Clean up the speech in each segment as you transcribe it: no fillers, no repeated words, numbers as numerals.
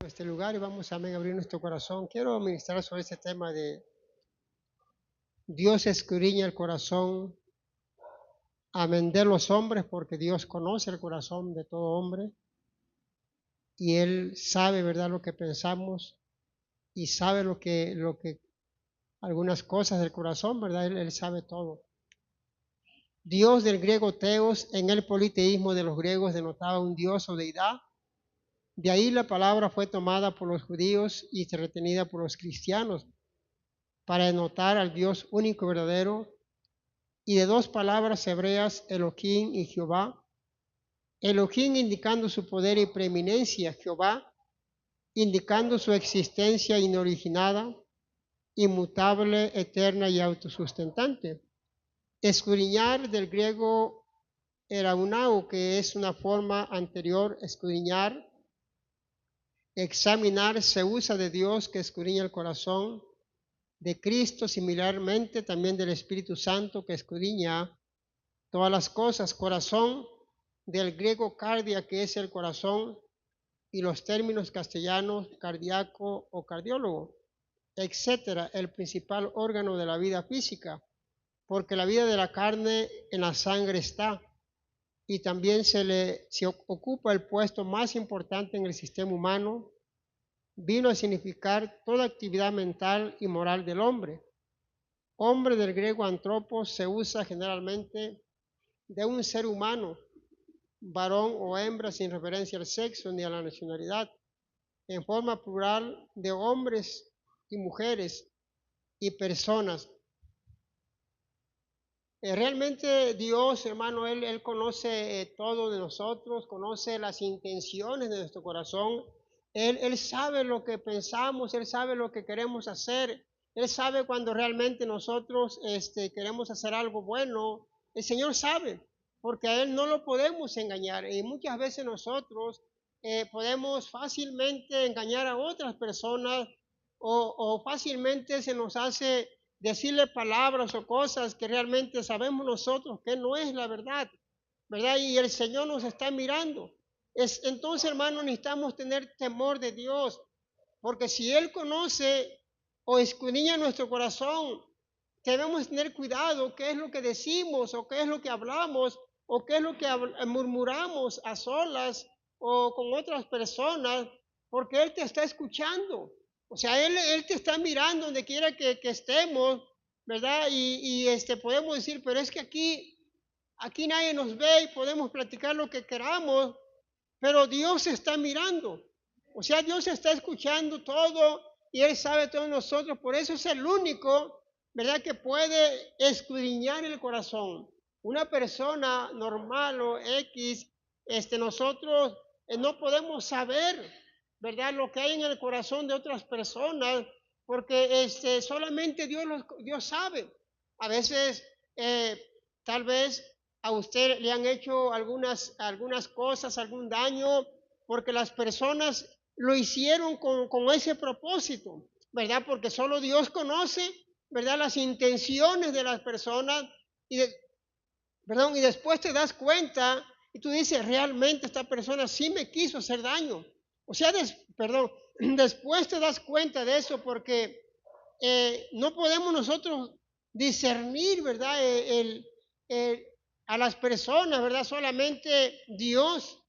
este lugar y vamos a abrir nuestro corazón. Quiero ministrar sobre este tema de Dios escudriña el corazón a vender los hombres porque Dios conoce el corazón de todo hombre y Él sabe, ¿verdad?, lo que pensamos y sabe lo que algunas cosas del corazón, ¿verdad? Él sabe todo. Dios del griego teos, en el politeísmo de los griegos denotaba un dios o deidad. De ahí la palabra fue tomada por los judíos y retenida por los cristianos para denotar al Dios único y verdadero, y de dos palabras hebreas, Elohim y Jehová. Elohim indicando su poder y preeminencia, Jehová indicando su existencia inoriginada, inmutable, eterna y autosustentante. Escudriñar del griego eraunao, que es una forma anterior, escudriñar. Examinar se usa de Dios que escudriña el corazón, de Cristo similarmente también del Espíritu Santo que escudriña todas las cosas. Corazón del griego cardia, que es el corazón, y los términos castellanos cardíaco o cardiólogo, etcétera, el principal órgano de la vida física, porque la vida de la carne en la sangre está, y también se ocupa el puesto más importante en el sistema humano. Vino a significar toda actividad mental y moral del hombre. Hombre del griego antropos se usa generalmente de un ser humano, varón o hembra, sin referencia al sexo ni a la nacionalidad, en forma plural de hombres y mujeres y personas. Realmente Dios, hermano, Él conoce todo de nosotros, conoce las intenciones de nuestro corazón. Él sabe lo que pensamos, Él sabe lo que queremos hacer, Él sabe cuando realmente nosotros queremos hacer algo bueno. El Señor sabe, porque a Él no lo podemos engañar. Y muchas veces nosotros podemos fácilmente engañar a otras personas o fácilmente se nos hace decirle palabras o cosas que realmente sabemos nosotros que no es la verdad, ¿verdad? Y el Señor nos está mirando. Entonces, hermano, necesitamos tener temor de Dios, porque si Él conoce o escudriña nuestro corazón, debemos tener cuidado qué es lo que decimos o qué es lo que hablamos o qué es lo que murmuramos a solas o con otras personas, porque Él te está escuchando. O sea, Él te está mirando donde quiera que estemos, ¿verdad? Podemos decir, pero es que aquí nadie nos ve y podemos platicar lo que queramos, pero Dios está mirando. O sea, Dios está escuchando todo y Él sabe todo de nosotros. Por eso es el único, ¿verdad?, que puede escudriñar el corazón. Una persona normal o X, nosotros no podemos saber, ¿verdad?, lo que hay en el corazón de otras personas, porque solamente Dios sabe. A veces, tal vez a usted le han hecho algunas cosas, algún daño, porque las personas lo hicieron con ese propósito, ¿verdad? Porque solo Dios conoce, ¿verdad?, las intenciones de las personas y, y después te das cuenta y tú dices, realmente esta persona sí me quiso hacer daño. O sea, después te das cuenta de eso porque no podemos nosotros discernir, ¿verdad?, a las personas, ¿verdad? Solamente Dios,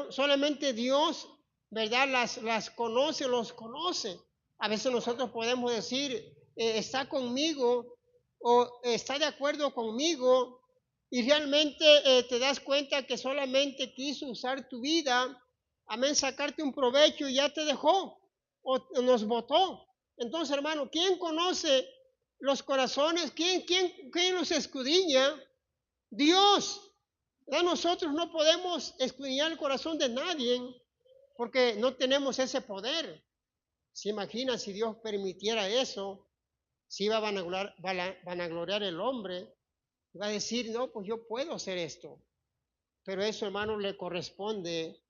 solamente Dios, ¿verdad?, las conoce, los conoce. A veces nosotros podemos decir, está conmigo o está de acuerdo conmigo y realmente te das cuenta que solamente quiso usar tu vida, amén, sacarte un provecho y ya te dejó o nos botó. Entonces, hermano, ¿quién conoce los corazones? ¿Quién los escudriña? Dios. Nosotros no podemos escudriñar el corazón de nadie porque no tenemos ese poder. ¿Se imagina si Dios permitiera eso? Si iba a vanagloriar el hombre, va a decir, no, pues yo puedo hacer esto. Pero eso, hermano, le corresponde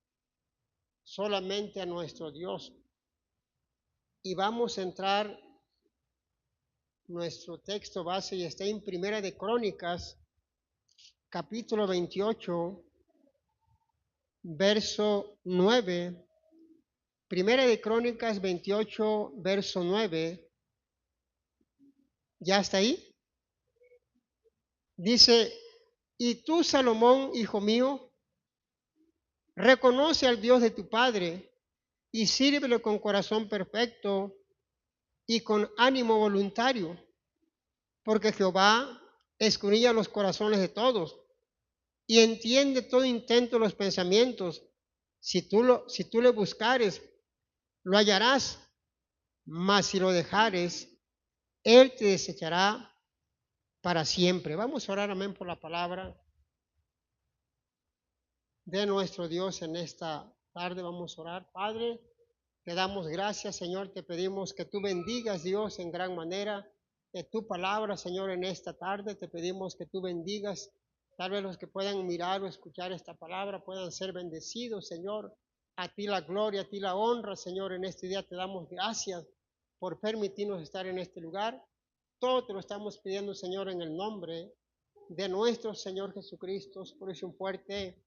solamente a nuestro Dios. Y vamos a entrar, nuestro texto base y está en Primera de Crónicas, capítulo 28, verso 9 Primera de Crónicas 28, verso 9. ¿Ya está ahí? Dice, y tú, Salomón, hijo mío, reconoce al Dios de tu Padre y sírvele con corazón perfecto y con ánimo voluntario, porque Jehová escudriña los corazones de todos y entiende todo intento de los pensamientos. Si tú le buscares, lo hallarás, mas si lo dejares, Él te desechará para siempre. Vamos a orar, amén, por la palabra de nuestro Dios en esta tarde. Vamos a orar. Padre, te damos gracias, Señor. Te pedimos que tú bendigas, Dios, en gran manera de tu palabra, Señor, en esta tarde. Te pedimos que tú bendigas. Tal vez los que puedan mirar o escuchar esta palabra puedan ser bendecidos, Señor. A ti la gloria, a ti la honra, Señor. En este día te damos gracias por permitirnos estar en este lugar. Todo te lo estamos pidiendo, Señor, en el nombre de nuestro Señor Jesucristo. Por eso un fuerte.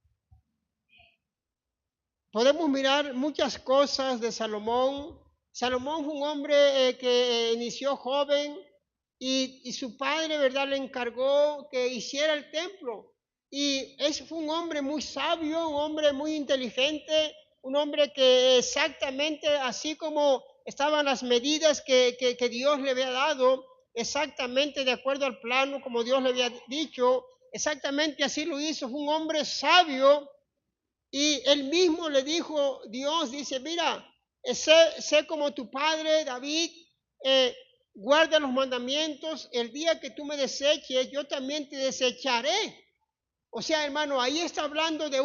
Podemos mirar muchas cosas de Salomón. Salomón fue un hombre que inició joven y su padre, ¿verdad?, le encargó que hiciera el templo. Y fue un hombre muy sabio, un hombre muy inteligente, un hombre que exactamente así como estaban las medidas que Dios le había dado, exactamente de acuerdo al plano como Dios le había dicho, exactamente así lo hizo. Fue un hombre sabio. Y él mismo le dijo, Dios dice, mira, sé como tu padre David, eh, guarda los mandamientos, el día que tú me deseches, yo también te desecharé. O sea, hermano, ahí está hablando de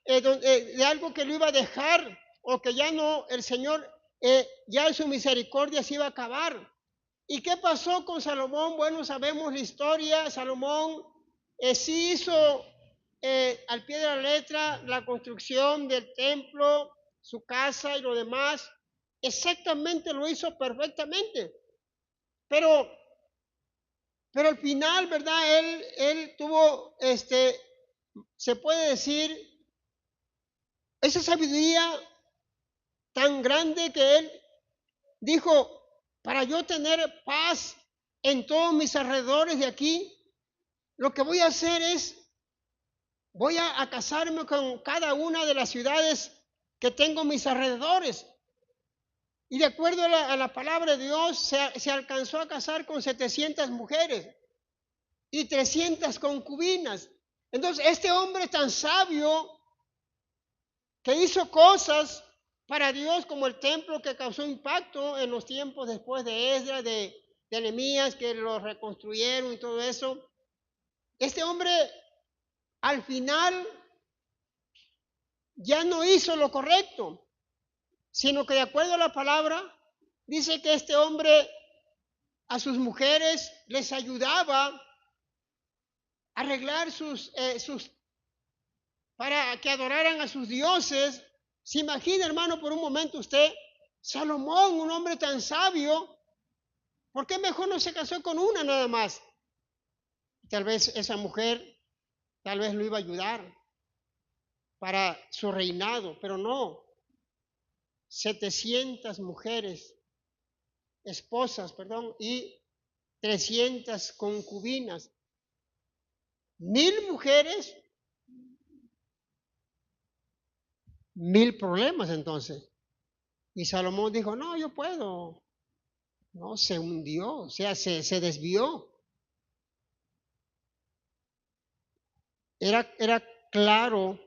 de algo que lo iba a dejar, o que ya no, el Señor, ya en su misericordia se iba a acabar. ¿Y qué pasó con Salomón? Bueno, sabemos la historia. Salomón sí hizo al pie de la letra la construcción del templo, su casa y lo demás. Exactamente lo hizo perfectamente. Pero, pero al final, ¿verdad? Él tuvo, se puede decir, esa sabiduría tan grande que él dijo, para yo tener paz en todos mis alrededores de aquí, lo que voy a hacer es, voy a casarme con cada una de las ciudades que tengo en mis alrededores. Y de acuerdo a la palabra de Dios, se alcanzó a casar con 700 mujeres y 300 concubinas. Entonces, este hombre tan sabio que hizo cosas para Dios como el templo que causó impacto en los tiempos después de Esdras, de Nehemías, que lo reconstruyeron y todo eso. Este hombre al final ya no hizo lo correcto, sino que de acuerdo a la palabra, dice que este hombre a sus mujeres les ayudaba a arreglar para que adoraran a sus dioses. ¿Se imagina, hermano, por un momento usted, Salomón, un hombre tan sabio, por qué mejor no se casó con una nada más? Tal vez esa mujer, tal vez lo iba a ayudar para su reinado, pero no. 700 mujeres, esposas, perdón, y 300 concubinas. 1000 mujeres, 1000 problemas entonces. Y Salomón dijo, no, yo puedo. No, se hundió, o sea, se desvió. Era claro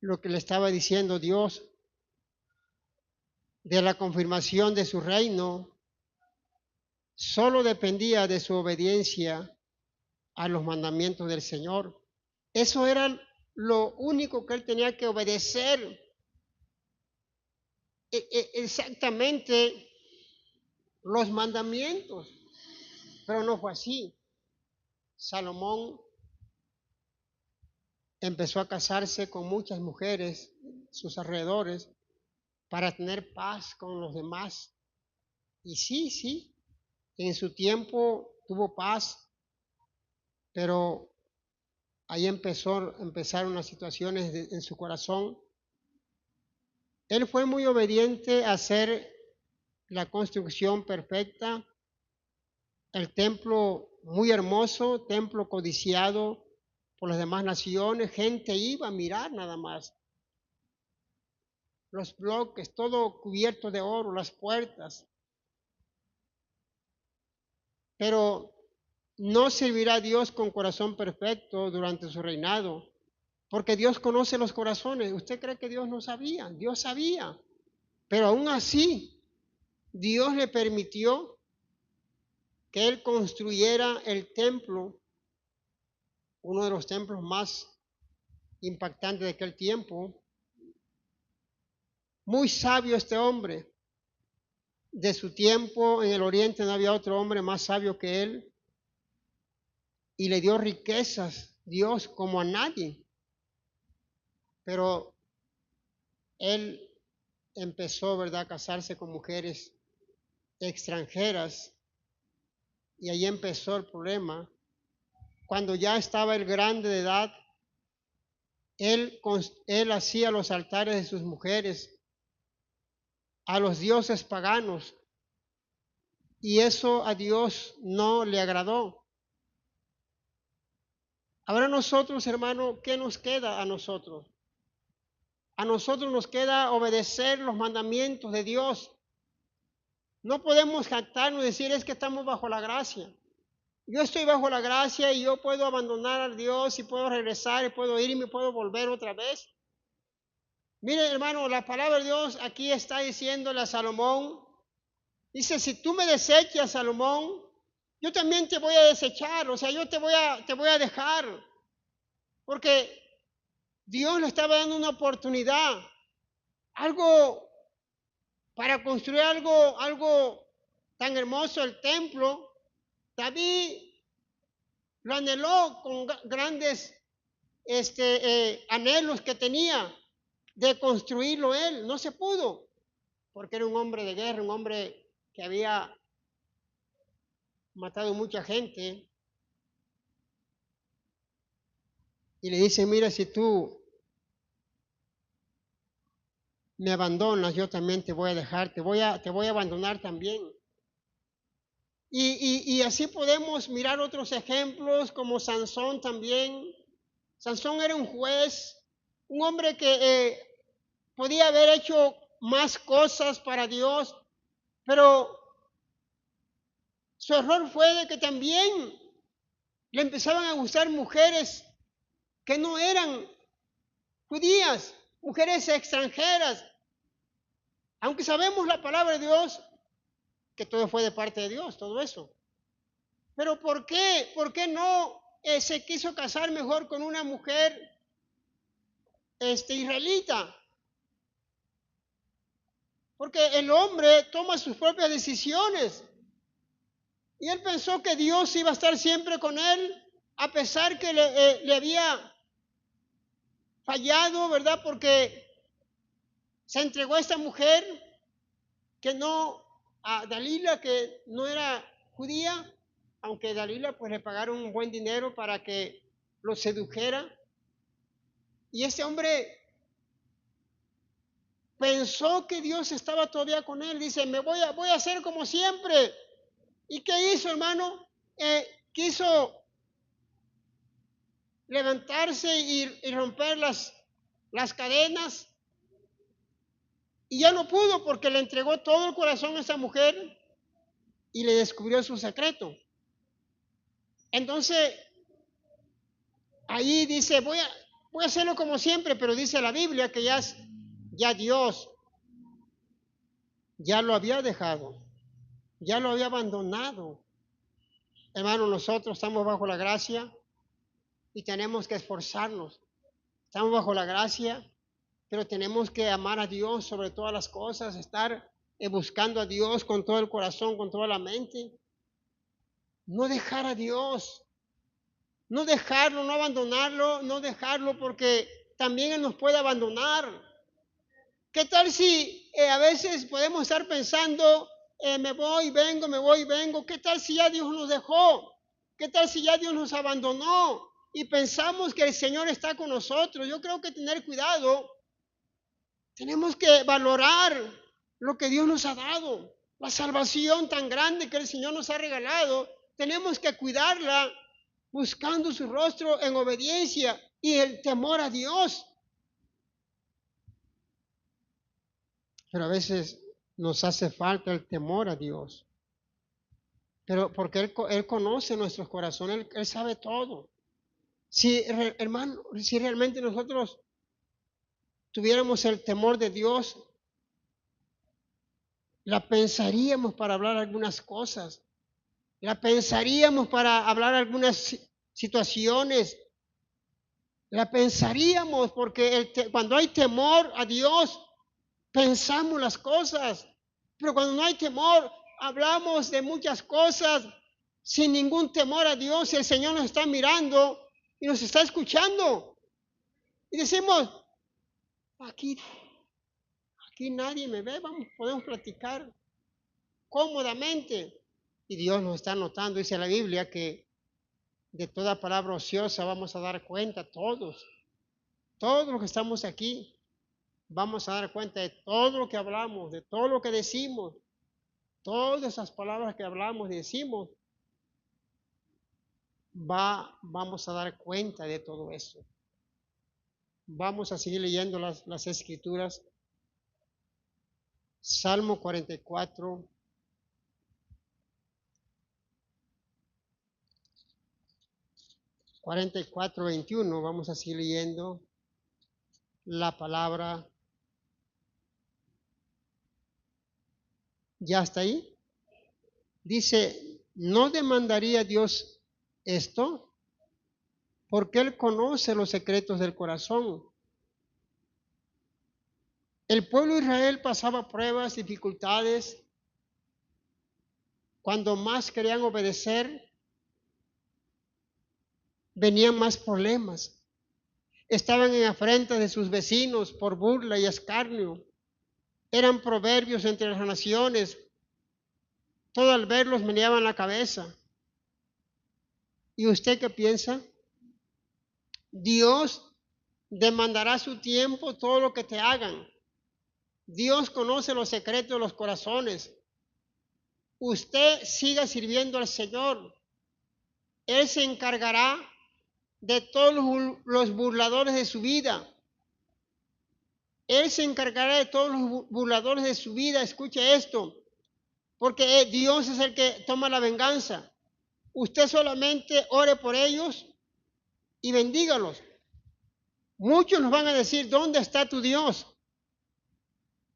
lo que le estaba diciendo Dios de la confirmación de su reino. Solo dependía de su obediencia a los mandamientos del Señor. Eso era lo único que él tenía que obedecer. Exactamente los mandamientos. Pero no fue así. Salomón empezó a casarse con muchas mujeres, sus alrededores, para tener paz con los demás. Y sí, en su tiempo tuvo paz, pero ahí empezaron las situaciones en su corazón Él fue muy obediente a hacer la construcción perfecta, el templo muy hermoso, templo codiciado por las demás naciones, gente iba a mirar nada más. Los bloques, todo cubierto de oro, las puertas. Pero no servirá a Dios con corazón perfecto durante su reinado, porque Dios conoce los corazones. ¿Usted cree que Dios no sabía? Dios sabía. Pero aún así, Dios le permitió que él construyera el templo, uno de los templos más impactantes de aquel tiempo. Muy sabio este hombre. De su tiempo en el oriente no había otro hombre más sabio que él. Y le dio riquezas, Dios, como a nadie. Pero él empezó, ¿verdad?, a casarse con mujeres extranjeras. Y ahí empezó el problema. Cuando ya estaba el grande de edad, él hacía los altares de sus mujeres a los dioses paganos. Y eso a Dios no le agradó. Ahora nosotros, hermano, ¿qué nos queda a nosotros? A nosotros nos queda obedecer los mandamientos de Dios. No podemos jactarnos y decir es que estamos bajo la gracia. Yo estoy bajo la gracia y yo puedo abandonar a Dios y puedo regresar y puedo ir y me puedo volver otra vez. Mire, hermano, la palabra de Dios aquí está diciéndole a Salomón, dice, si tú me desechas, Salomón, yo también te voy a desechar, o sea, yo te voy a dejar, porque Dios le estaba dando una oportunidad, algo para construir algo tan hermoso, el templo. David lo anheló con grandes anhelos que tenía de construirlo él. No se pudo, porque era un hombre de guerra, un hombre que había matado mucha gente. Y le dice, mira, si tú me abandonas, yo también te voy a dejar, te voy a abandonar también. Y así podemos mirar otros ejemplos, como Sansón también. Sansón era un juez, un hombre que podía haber hecho más cosas para Dios, pero su error fue de que también le empezaban a gustar mujeres que no eran judías, mujeres extranjeras. Aunque sabemos la palabra de Dios, que todo fue de parte de Dios, todo eso. Pero ¿por qué? ¿Por qué no se quiso casar mejor con una mujer israelita? Porque el hombre toma sus propias decisiones. Y él pensó que Dios iba a estar siempre con él, a pesar que le había fallado, ¿verdad? Porque se entregó a esta mujer que no, a Dalila, que no era judía, aunque Dalila pues le pagaron un buen dinero para que lo sedujera. Y ese hombre pensó que Dios estaba todavía con él. Dice, voy a hacer como siempre. ¿Y qué hizo, hermano? Quiso levantarse y romper las cadenas. Y ya no pudo porque le entregó todo el corazón a esa mujer y le descubrió su secreto. Entonces, ahí dice, voy a hacerlo como siempre, pero dice la Biblia que ya Dios ya lo había dejado, ya lo había abandonado. Hermano, nosotros estamos bajo la gracia y tenemos que esforzarnos. Estamos bajo la gracia, pero tenemos que amar a Dios sobre todas las cosas, estar buscando a Dios con todo el corazón, con toda la mente. No dejar a Dios, no dejarlo, no abandonarlo, no dejarlo porque también Él nos puede abandonar. ¿Qué tal si a veces podemos estar pensando, me voy, vengo? ¿Qué tal si ya Dios nos dejó? ¿Qué tal si ya Dios nos abandonó? Y pensamos que el Señor está con nosotros. Yo creo que tener cuidado Tenemos que valorar lo que Dios nos ha dado, la salvación tan grande que el Señor nos ha regalado. Tenemos que cuidarla buscando su rostro en obediencia y el temor a Dios. Pero a veces nos hace falta el temor a Dios. Pero porque Él conoce nuestros corazones, Él sabe todo. Si, hermano, si realmente nosotros tuviéramos el temor de Dios, la pensaríamos para hablar algunas cosas, la pensaríamos para hablar algunas situaciones, la pensaríamos porque cuando hay temor a Dios, pensamos las cosas, pero cuando no hay temor, hablamos de muchas cosas sin ningún temor a Dios. El Señor nos está mirando y nos está escuchando. Y decimos, aquí nadie me ve, podemos platicar cómodamente. Y Dios nos está notando, dice la Biblia, que de toda palabra ociosa vamos a dar cuenta todos los que estamos aquí. Vamos a dar cuenta de todo lo que hablamos, de todo lo que decimos, todas esas palabras que hablamos y decimos. Vamos a dar cuenta de todo eso. Vamos a seguir leyendo las escrituras. Salmo 44. ...44, 21, vamos a seguir leyendo la palabra. ¿Ya está ahí? Dice, ¿no demandaría Dios esto? Porque Él conoce los secretos del corazón. El pueblo de Israel pasaba pruebas, dificultades. Cuando más querían obedecer, venían más problemas. Estaban en afrenta de sus vecinos por burla y escarnio. Eran proverbios entre las naciones. Todo al verlos meneaban la cabeza. ¿Y usted qué piensa? Dios demandará su tiempo todo lo que te hagan. Dios conoce los secretos de los corazones. Usted siga sirviendo al Señor. Él se encargará de todos los burladores de su vida. Él se encargará de todos los burladores de su vida. Escuche esto, porque Dios es el que toma la venganza. Usted solamente ore por ellos y bendígalos. Muchos nos van a decir, ¿dónde está tu Dios?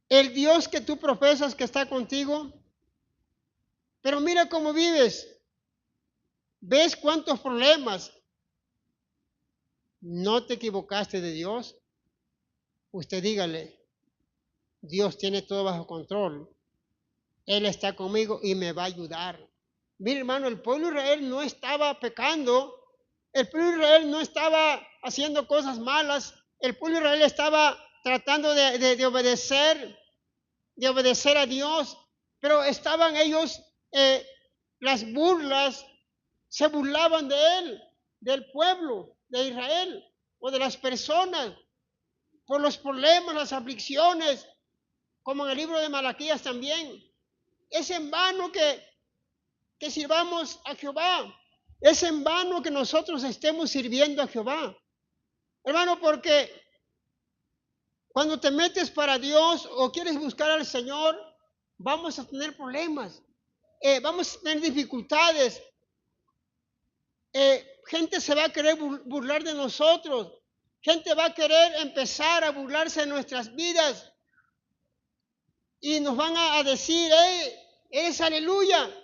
El Dios que tú profesas que está contigo. Pero mira cómo vives. ¿Ves cuántos problemas? ¿No te equivocaste de Dios? Usted dígale, Dios tiene todo bajo control. Él está conmigo y me va a ayudar. Mira, hermano, el pueblo de Israel no estaba pecando. El pueblo de Israel no estaba haciendo cosas malas. El pueblo de Israel estaba tratando de obedecer a Dios. Pero estaban ellos, las burlas, se burlaban de él, del pueblo de Israel o de las personas por los problemas, las aflicciones, como en el libro de Malaquías también. Es en vano que sirvamos a Jehová. Es en vano que nosotros estemos sirviendo a Jehová. Hermano, porque cuando te metes para Dios o quieres buscar al Señor, vamos a tener problemas, vamos a tener dificultades. Gente se va a querer burlar de nosotros. Gente va a querer empezar a burlarse de nuestras vidas. Y nos van a decir, eres aleluya.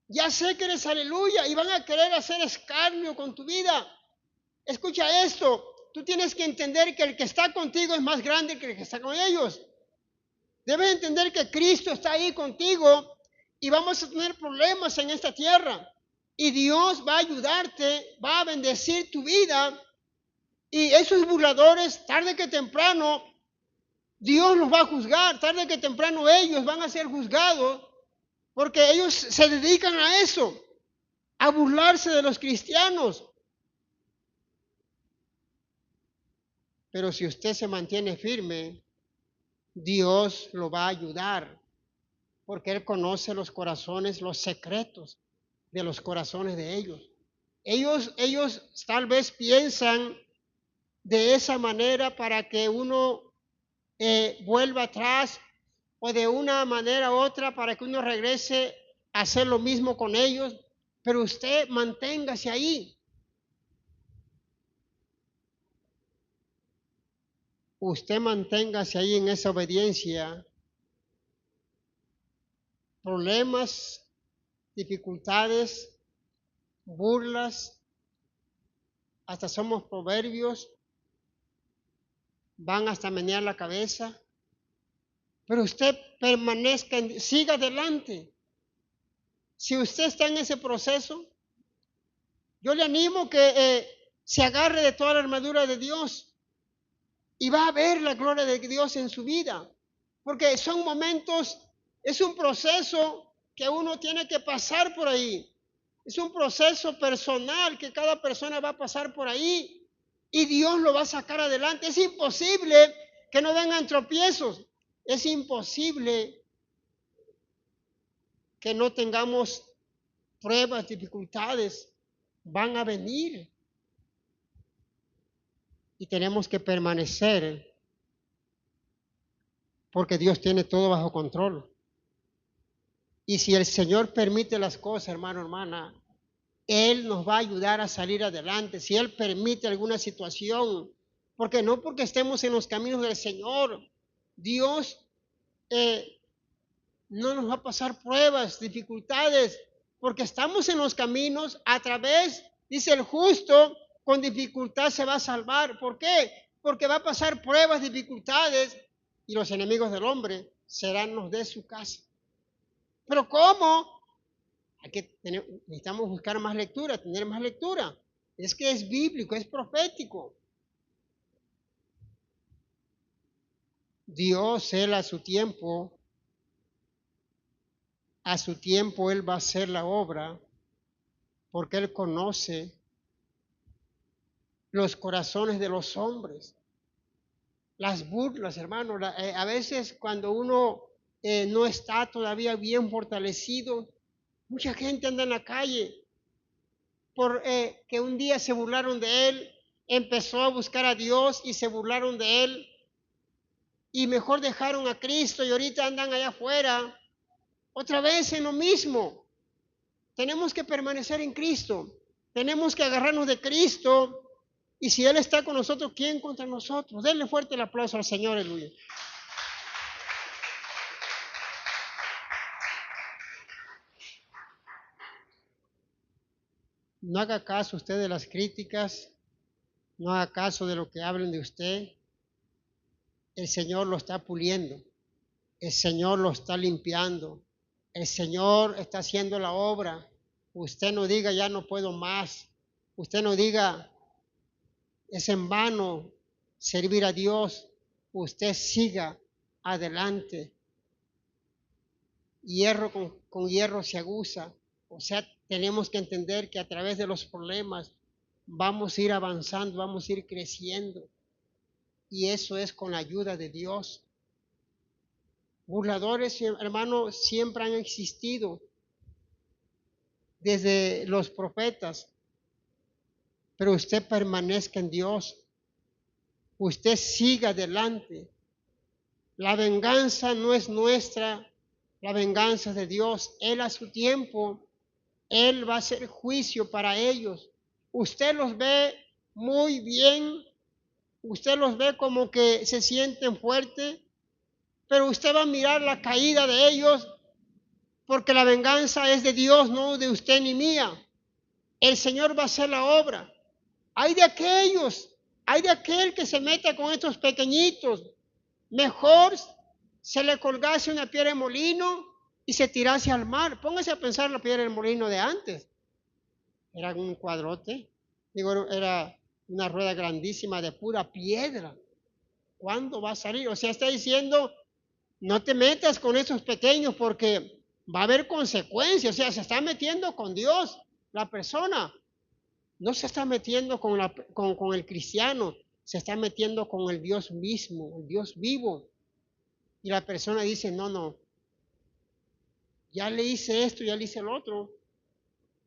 Ya sé que eres aleluya. Y van a querer hacer escarnio con tu vida. Escucha esto. Tú tienes que entender que el que está contigo es más grande que el que está con ellos. Debes entender que Cristo está ahí contigo y vamos a tener problemas en esta tierra. Y Dios va a ayudarte, va a bendecir tu vida. Y esos burladores, tarde que temprano, Dios los va a juzgar. Tarde que temprano ellos van a ser juzgados porque ellos se dedican a eso, a burlarse de los cristianos. Pero si usted se mantiene firme, Dios lo va a ayudar, porque Él conoce los corazones, los secretos de los corazones de ellos. Ellos tal vez piensan de esa manera para que uno vuelva atrás, o de una manera u otra para que uno regrese a hacer lo mismo con ellos, pero usted manténgase ahí. Usted manténgase ahí en esa obediencia. Problemas, dificultades, burlas, hasta somos proverbios, van hasta menear la cabeza, pero usted permanezca, siga adelante. Si usted está en ese proceso, yo le animo que se agarre de toda la armadura de Dios y va a ver la gloria de Dios en su vida, porque son momentos, es un proceso que uno tiene que pasar por ahí. Es un proceso personal que cada persona va a pasar por ahí y Dios lo va a sacar adelante. Es imposible que no vengan tropiezos. Es imposible que no tengamos pruebas, dificultades. Van a venir. Y tenemos que permanecer porque Dios tiene todo bajo control. Y si el Señor permite las cosas, hermano, hermana, Él nos va a ayudar a salir adelante. Si Él permite alguna situación, porque no porque estemos en los caminos del Señor, Dios no nos va a pasar pruebas, dificultades, porque estamos en los caminos a través, dice el justo, con dificultad se va a salvar. ¿Por qué? Porque va a pasar pruebas, dificultades, y los enemigos del hombre serán los de su casa. ¿Pero cómo? Necesitamos buscar más lectura, tener más lectura. Es que es bíblico, es profético. Dios, Él a su tiempo Él va a hacer la obra, porque Él conoce los corazones de los hombres. Las burlas, hermano, a veces cuando uno no está todavía bien fortalecido, mucha gente anda en la calle por que un día se burlaron de él, empezó a buscar a Dios y se burlaron de él y mejor dejaron a Cristo y ahorita andan allá afuera otra vez en lo mismo. Tenemos que permanecer en Cristo, tenemos que agarrarnos de Cristo y si Él está con nosotros, ¿quién contra nosotros? Denle fuerte el aplauso al Señor, aleluya. No haga caso usted de las críticas, no haga caso de lo que hablen de usted. El Señor lo está puliendo, el Señor lo está limpiando, el Señor está haciendo la obra. Usted no diga, ya no puedo más. Usted no diga, es en vano servir a Dios. Usted siga adelante. Hierro con hierro se aguza. O sea, tenemos que entender que a través de los problemas vamos a ir avanzando, vamos a ir creciendo. Y eso es con la ayuda de Dios. Burladores, hermanos, siempre han existido desde los profetas. Pero usted permanezca en Dios. Usted siga adelante. La venganza no es nuestra, la venganza es de Dios. Él a su tiempo, Él va a hacer juicio para ellos. Usted los ve muy bien, usted los ve como que se sienten fuertes, pero usted va a mirar la caída de ellos porque la venganza es de Dios, no de usted ni mía. El Señor va a hacer la obra. Hay de aquel que se meta con estos pequeñitos. Mejor se le colgase una piedra de molino y se tirase al mar. Póngase a pensar la piedra del molino de antes. Era un cuadrote, era una rueda grandísima de pura piedra. ¿Cuándo va a salir? O sea, está diciendo, no te metas con esos pequeños porque va a haber consecuencias. O sea, se está metiendo con Dios la persona. No se está metiendo con el cristiano, se está metiendo con el Dios mismo, el Dios vivo. Y la persona dice, no, ya le hice esto, ya le hice el otro.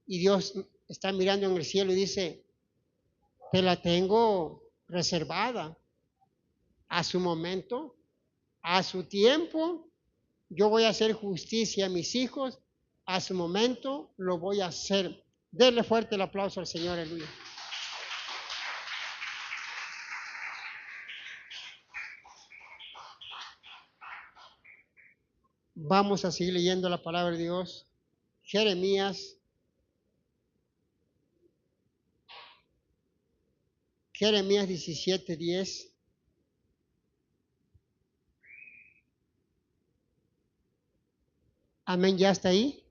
Y Dios está mirando en el cielo y dice, te la tengo reservada. A su momento, a su tiempo, yo voy a hacer justicia a mis hijos. A su momento lo voy a hacer. Denle fuerte el aplauso al Señor, aleluya. Vamos a seguir leyendo la palabra de Dios. Jeremías 17:10. Amén, ya está ahí.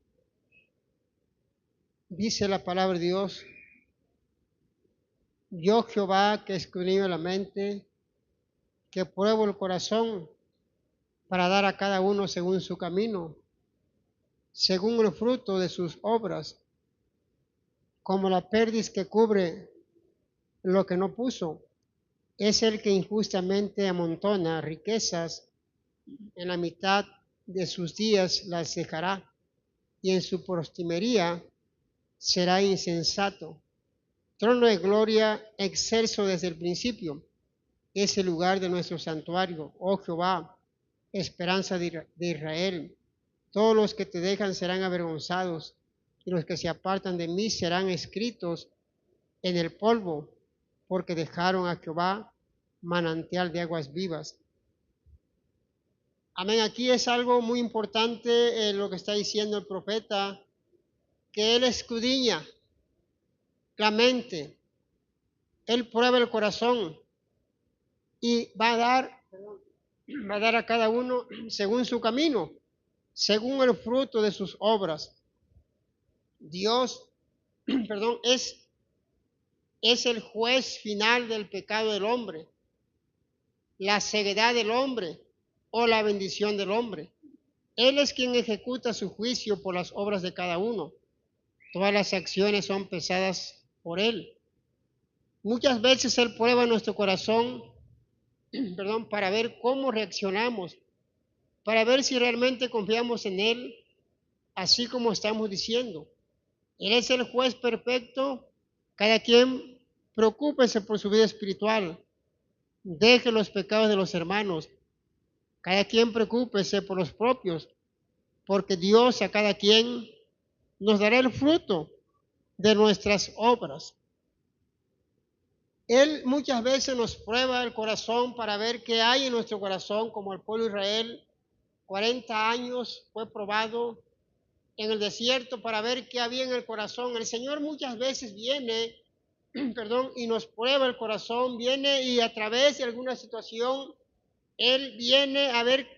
Dice la palabra de Dios, yo Jehová que escudriño la mente, que pruebo el corazón para dar a cada uno según su camino, según el fruto de sus obras, como la perdiz que cubre lo que no puso, es el que injustamente amontona riquezas, en la mitad de sus días las dejará, y en su postrimería será insensato. Trono de gloria excelso desde el principio, es el lugar de nuestro santuario, oh Jehová, esperanza de Israel. Todos los que te dejan serán avergonzados, y los que se apartan de mí serán escritos en el polvo, porque dejaron a Jehová manantial de aguas vivas. Amén, aquí es algo muy importante lo que está diciendo el profeta, que él escudriña la mente, él prueba el corazón y va a dar a cada uno según su camino, según el fruto de sus obras. Dios, es el juez final del pecado del hombre, la ceguedad del hombre o la bendición del hombre. Él es quien ejecuta su juicio por las obras de cada uno. Todas las acciones son pesadas por Él. Muchas veces Él prueba nuestro corazón, para ver cómo reaccionamos, para ver si realmente confiamos en Él, así como estamos diciendo. Él es el juez perfecto. Cada quien preocúpese por su vida espiritual. Deje los pecados de los hermanos. Cada quien preocúpese por los propios, porque Dios a cada quien nos dará el fruto de nuestras obras. Él muchas veces nos prueba el corazón para ver qué hay en nuestro corazón, como el pueblo de Israel. 40 años fue probado en el desierto para ver qué había en el corazón. El Señor muchas veces viene, y nos prueba el corazón, viene y a través de alguna situación, Él viene a ver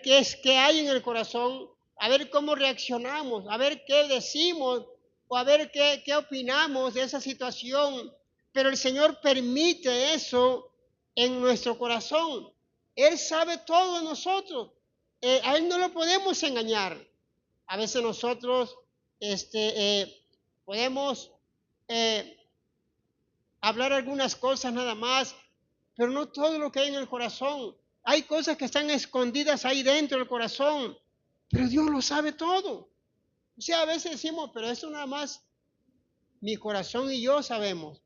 qué hay en el corazón, a ver cómo reaccionamos, a ver qué decimos o a ver qué opinamos de esa situación. Pero el Señor permite eso en nuestro corazón. Él sabe todo de nosotros. A Él no lo podemos engañar. A veces nosotros podemos hablar algunas cosas nada más, pero no todo lo que hay en el corazón. Hay cosas que están escondidas ahí dentro del corazón, pero Dios lo sabe todo. O sea, a veces decimos, pero eso nada más mi corazón y yo sabemos.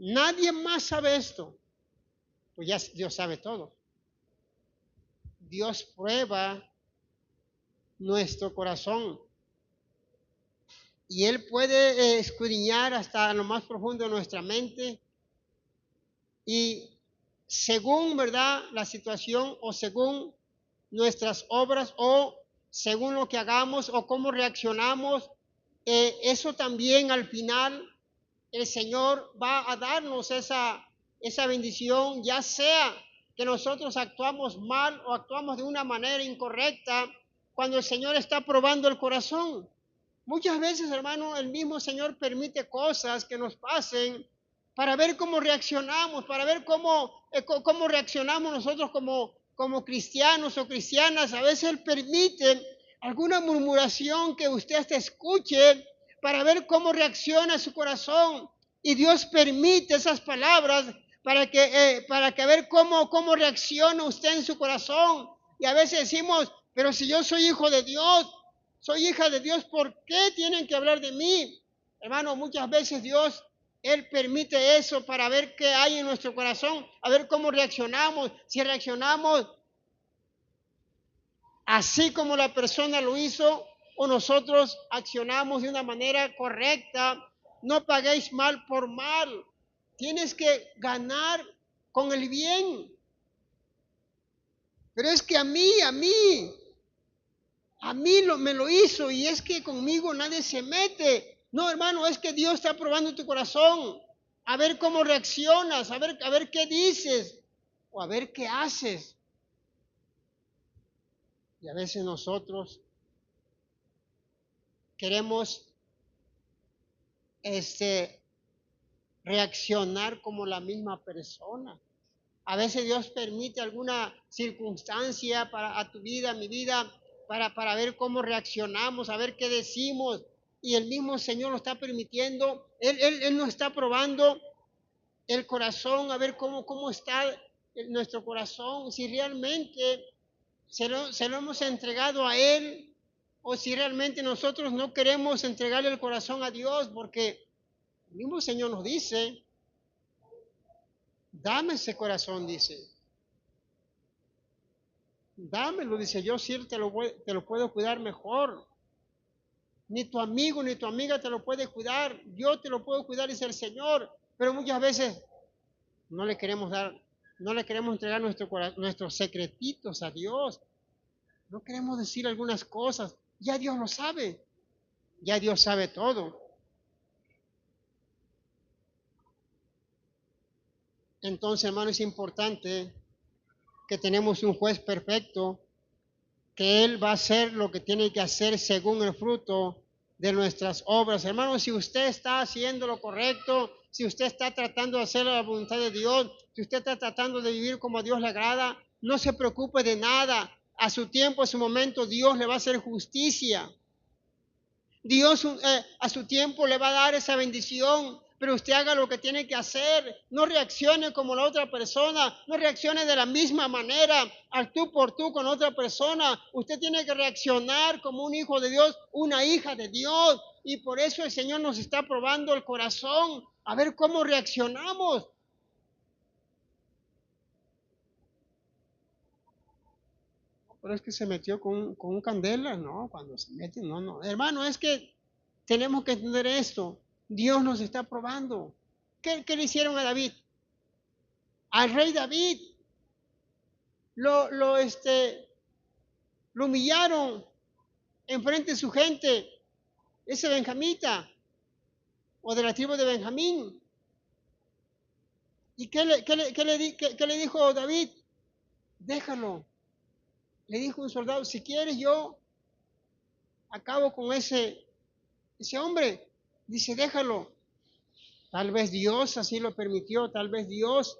Nadie más sabe esto. Pues ya Dios sabe todo. Dios prueba nuestro corazón y Él puede escudriñar hasta lo más profundo de nuestra mente y según, ¿verdad?, la situación o según nuestras obras o según lo que hagamos o cómo reaccionamos, eso también al final el Señor va a darnos esa bendición, ya sea que nosotros actuamos mal o actuamos de una manera incorrecta, cuando el Señor está probando el corazón. Muchas veces, hermano, el mismo Señor permite cosas que nos pasen para ver cómo reaccionamos, para ver cómo reaccionamos nosotros como cristianos o cristianas. A veces Él permite alguna murmuración que usted hasta escuche para ver cómo reacciona su corazón. Y Dios permite esas palabras para que ver cómo reacciona usted en su corazón. Y a veces decimos, pero si yo soy hijo de Dios, soy hija de Dios, ¿por qué tienen que hablar de mí? Hermano, muchas veces Dios, Él permite eso para ver qué hay en nuestro corazón, a ver cómo reaccionamos. Si reaccionamos así como la persona lo hizo, o nosotros accionamos de una manera correcta. No paguéis mal por mal. Tienes que ganar con el bien. Pero es que a mí me lo hizo y es que conmigo nadie se mete. No, hermano, es que Dios está probando tu corazón. A ver cómo reaccionas, a ver qué dices o a ver qué haces. Y a veces nosotros queremos reaccionar como la misma persona. A veces Dios permite alguna circunstancia a tu vida, a mi vida, para ver cómo reaccionamos, a ver qué decimos. Y el mismo Señor lo está permitiendo. Él nos está probando el corazón, a ver cómo está nuestro corazón, si realmente se lo hemos entregado a Él o si realmente nosotros no queremos entregarle el corazón a Dios, porque el mismo Señor nos dice, dame ese corazón, dice. Dámelo, dice, yo sí te lo puedo cuidar mejor. Ni tu amigo ni tu amiga te lo puede cuidar. Yo te lo puedo cuidar, dice el Señor. Pero muchas veces no le queremos entregar nuestros secretitos a Dios. No queremos decir algunas cosas. Ya Dios lo sabe. Ya Dios sabe todo. Entonces, hermano, es importante que tenemos un juez perfecto, que Él va a hacer lo que tiene que hacer según el fruto de nuestras obras. Hermano, si usted está haciendo lo correcto, si usted está tratando de hacer la voluntad de Dios, si usted está tratando de vivir como a Dios le agrada, no se preocupe de nada. A su tiempo, a su momento, Dios le va a hacer justicia. Dios a su tiempo le va a dar esa bendición, pero usted haga lo que tiene que hacer. No reaccione como la otra persona, no reaccione de la misma manera, al tú por tú con otra persona. Usted tiene que reaccionar como un hijo de Dios, una hija de Dios. Y por eso el Señor nos está probando el corazón, a ver cómo reaccionamos. Pero es que se metió con un candela, no, cuando se mete, no. Hermano, es que tenemos que entender esto. Dios nos está probando. ¿Qué le hicieron a David? Al rey David lo humillaron enfrente de su gente, ese benjamita o de la tribu de Benjamín. ¿Y qué le dijo David? Déjalo. Le dijo un soldado, si quieres yo acabo con ese hombre. Dice, déjalo. Tal vez Dios así lo permitió, tal vez Dios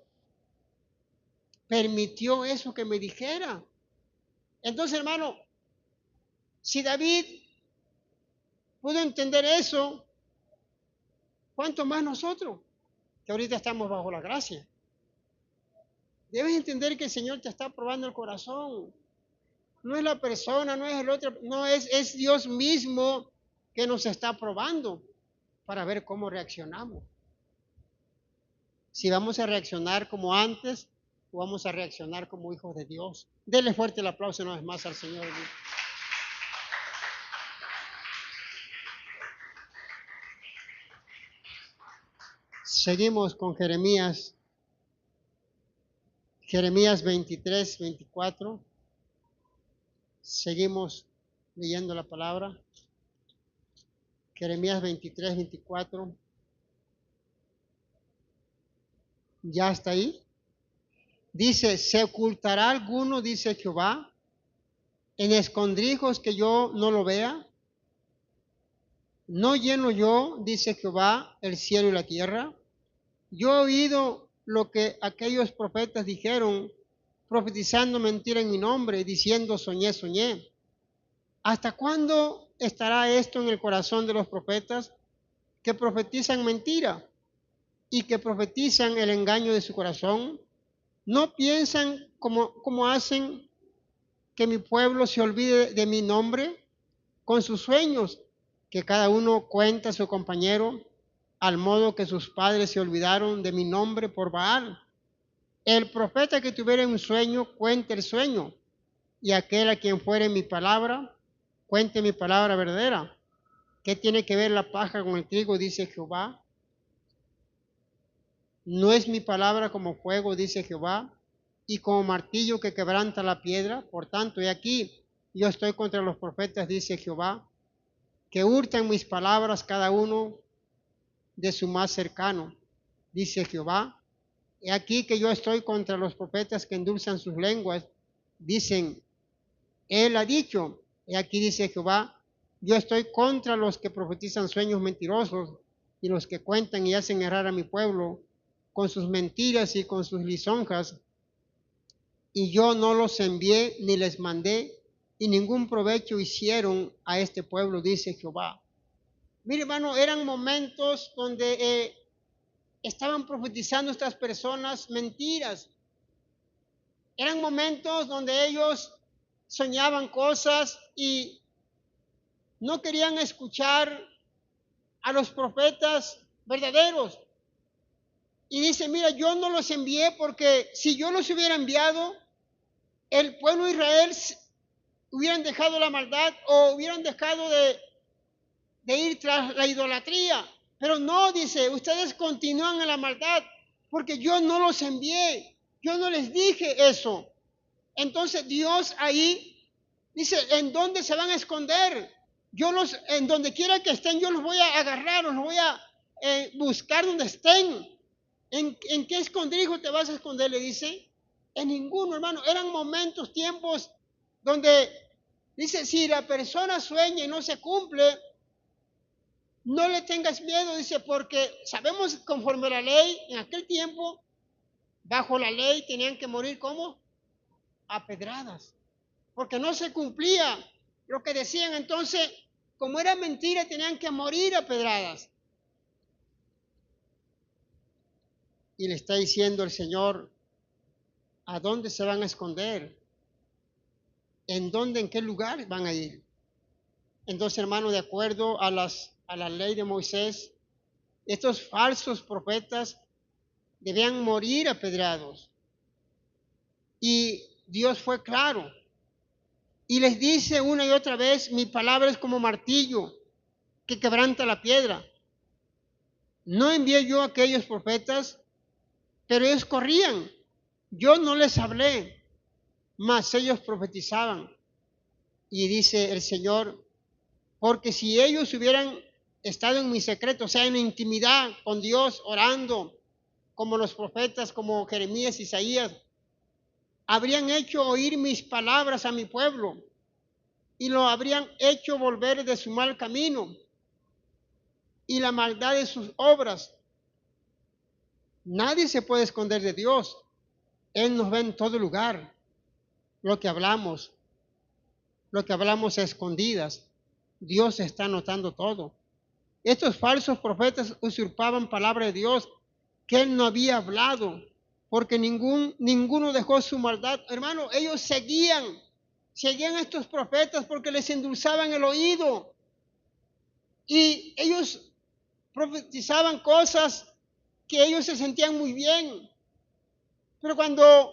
permitió eso que me dijera. Entonces, hermano, si David pudo entender eso, ¿cuánto más nosotros, que ahorita estamos bajo la gracia? Debes entender que el Señor te está probando el corazón. No es la persona, no es el otro, no es Dios mismo que nos está probando para ver cómo reaccionamos. Si vamos a reaccionar como antes o vamos a reaccionar como hijos de Dios. Dele fuerte el aplauso una vez más al Señor. Seguimos con Jeremías 23, 24. Seguimos leyendo la palabra. Jeremías 23, 24. ¿Ya está ahí? Dice, ¿se ocultará alguno, dice Jehová, en escondrijos que yo no lo vea? ¿No lleno yo, dice Jehová, el cielo y la tierra? Yo he oído lo que aquellos profetas dijeron, profetizando mentira en mi nombre, diciendo soñé, soñé. ¿Hasta cuándo estará esto en el corazón de los profetas que profetizan mentira? y que profetizan el engaño de su corazón. No piensan como hacen que mi pueblo se olvide de mi nombre con sus sueños, que cada uno cuenta a su compañero, al modo que sus padres se olvidaron de mi nombre por Baal. El profeta que tuviera un sueño, cuente el sueño, y aquel a quien fuere mi palabra, cuente mi palabra verdadera. ¿Qué tiene que ver la paja con el trigo? Dice Jehová. ¿No es mi palabra como fuego, dice Jehová, y como martillo que quebranta la piedra? Por tanto, he aquí, yo estoy contra los profetas, dice Jehová, que hurtan mis palabras cada uno de su más cercano, dice Jehová. He aquí que yo estoy contra los profetas que endulzan sus lenguas, dicen, él ha dicho. He aquí, dice Jehová, yo estoy contra los que profetizan sueños mentirosos y los que cuentan y hacen errar a mi pueblo con sus mentiras y con sus lisonjas, y yo no los envié ni les mandé, y ningún provecho hicieron a este pueblo, dice Jehová. Mire, hermano, eran momentos donde estaban profetizando estas personas mentiras. Eran momentos donde ellos soñaban cosas y no querían escuchar a los profetas verdaderos. Y dice, mira, yo no los envié porque si yo los hubiera enviado, el pueblo de Israel hubieran dejado la maldad o hubieran dejado de ir tras la idolatría. Pero no, dice, ustedes continúan en la maldad porque yo no los envié, yo no les dije eso. Entonces Dios ahí dice, ¿en dónde se van a esconder? En donde quiera que estén, yo los voy a agarrar, los voy a buscar donde estén. ¿En qué escondrijo te vas a esconder? Le dice. En ninguno, hermano. Eran momentos, tiempos donde dice, si la persona sueña y no se cumple, no le tengas miedo, dice, porque sabemos conforme a la ley, en aquel tiempo, bajo la ley, tenían que morir ¿cómo? A pedradas, porque no se cumplía lo que decían. Entonces, como era mentira, tenían que morir a pedradas. Y le está diciendo el Señor, ¿a dónde se van a esconder? ¿En dónde, en qué lugar van a ir? Entonces, hermano, de acuerdo a la ley de Moisés, estos falsos profetas debían morir apedreados. Y Dios fue claro. Y les dice una y otra vez, mi palabra es como martillo que quebranta la piedra. No envié yo a aquellos profetas, pero ellos corrían. Yo no les hablé, mas ellos profetizaban. Y dice el Señor, porque si ellos hubieran estado en mi secreto, o sea, en intimidad con Dios, orando, como los profetas, como Jeremías, Isaías, habrían hecho oír mis palabras a mi pueblo y lo habrían hecho volver de su mal camino y la maldad de sus obras. Nadie se puede esconder de Dios. Él nos ve en todo lugar. Lo que hablamos a escondidas, Dios está notando todo. Estos falsos profetas usurpaban palabra de Dios que él no había hablado, porque ninguno dejó su maldad. Hermano, ellos seguían a estos profetas porque les endulzaban el oído. Y ellos profetizaban cosas que ellos se sentían muy bien. Pero cuando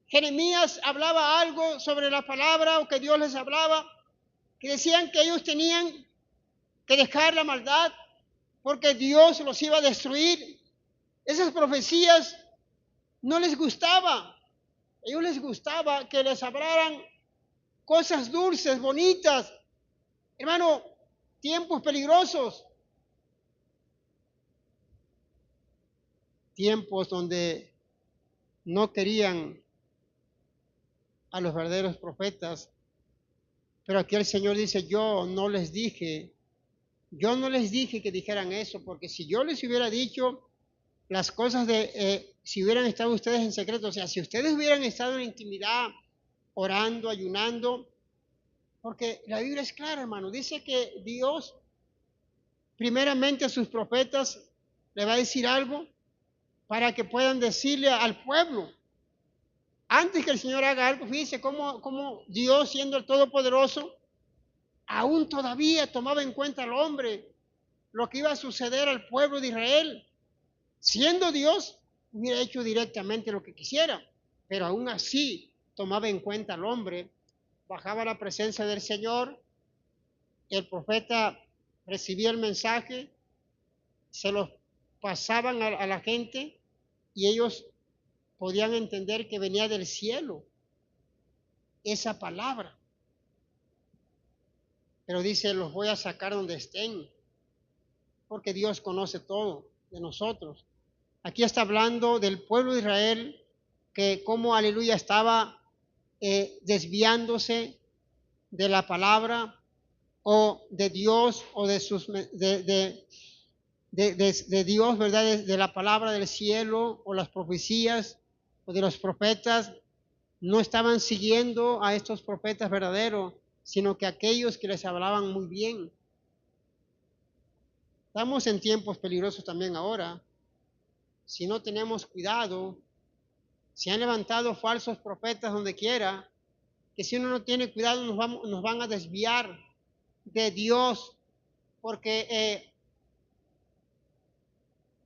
Jeremías hablaba algo sobre la palabra o que Dios les hablaba, que decían que ellos tenían que dejar la maldad porque Dios los iba a destruir, esas profecías no les gustaba. A ellos les gustaba que les hablaran cosas dulces, bonitas. Hermano, tiempos peligrosos. Tiempos donde no querían a los verdaderos profetas. Pero aquí el Señor dice, yo no les dije que dijeran eso, porque si yo les hubiera dicho las cosas si hubieran estado ustedes en secreto, o sea, si ustedes hubieran estado en intimidad, orando, ayunando, porque la Biblia es clara, hermano, dice que Dios primeramente a sus profetas le va a decir algo para que puedan decirle al pueblo. Antes que el Señor haga algo, fíjense cómo Dios, siendo el Todopoderoso, aún todavía tomaba en cuenta al hombre lo que iba a suceder al pueblo de Israel. Siendo Dios, hubiera hecho directamente lo que quisiera, pero aún así tomaba en cuenta al hombre, bajaba a la presencia del Señor, el profeta recibía el mensaje, se lo pasaban a la gente y ellos podían entender que venía del cielo esa palabra. Pero dice, los voy a sacar donde estén, porque Dios conoce todo de nosotros. Aquí está hablando del pueblo de Israel, que como aleluya estaba desviándose de la palabra o de Dios o de Dios, ¿verdad? De la palabra del cielo o las profecías o de los profetas. No estaban siguiendo a estos profetas verdaderos, sino que aquellos que les hablaban muy bien. Estamos en tiempos peligrosos también ahora. Si no tenemos cuidado, se han levantado falsos profetas donde quiera, que si uno no tiene cuidado nos van a desviar de Dios, porque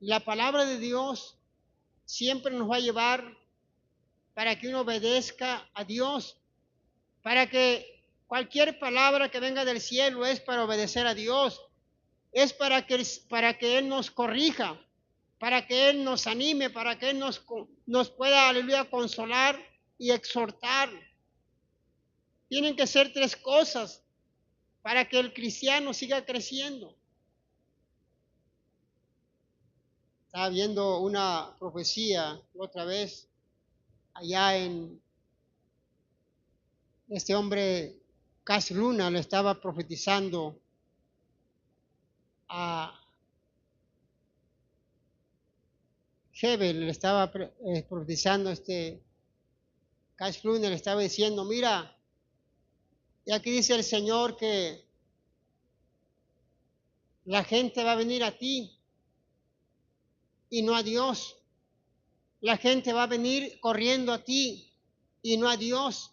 la palabra de Dios siempre nos va a llevar para que uno obedezca a Dios, para que cualquier palabra que venga del cielo es para obedecer a Dios, es para que Él nos corrija, para que Él nos anime, para que Él nos pueda, aleluya, consolar y exhortar. Tienen que ser tres cosas para que el cristiano siga creciendo. Estaba viendo una profecía otra vez allá en este hombre Cass Luna, le estaba profetizando a Hebel, le estaba profetizando Cass Luna, le estaba diciendo, mira, y aquí dice el Señor que la gente va a venir a ti y no a Dios. La gente va a venir corriendo a ti y no a Dios.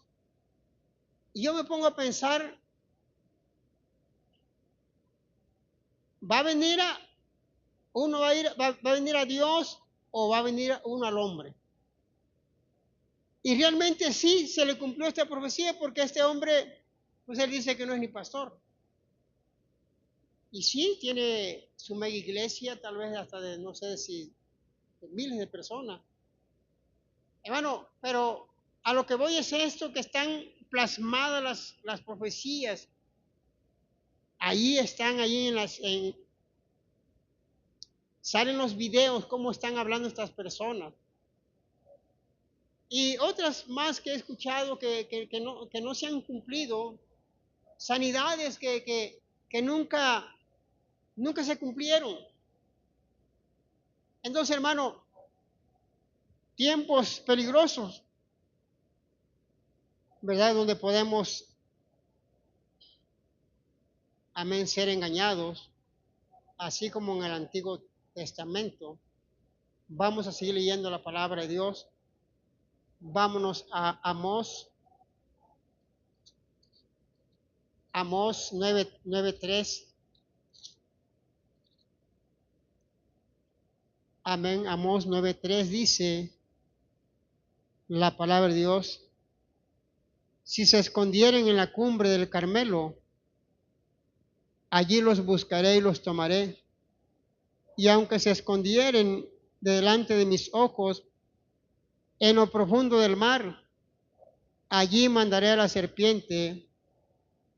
Y yo me pongo a pensar, uno va a venir a Dios o va a venir uno al hombre. Y realmente sí se le cumplió esta profecía porque este hombre, pues él dice que no es ni pastor. Y sí, tiene su mega iglesia, tal vez hasta de, no sé si, de miles de personas. Hermano, pero a lo que voy es esto, que están plasmadas las profecías. Ahí están, salen los videos, cómo están hablando estas personas. Y otras más que he escuchado que no se han cumplido, sanidades que nunca se cumplieron. Entonces, hermano, tiempos peligrosos, ¿verdad? Donde podemos, amén, ser engañados, así como en el Antiguo Testamento. Vamos a seguir leyendo la palabra de Dios. Vámonos a Amós 9:3. Amén. Amós 9:3 dice la palabra de Dios: si se escondieren en la cumbre del Carmelo, allí los buscaré y los tomaré. Y aunque se escondieren delante de mis ojos en lo profundo del mar, allí mandaré a la serpiente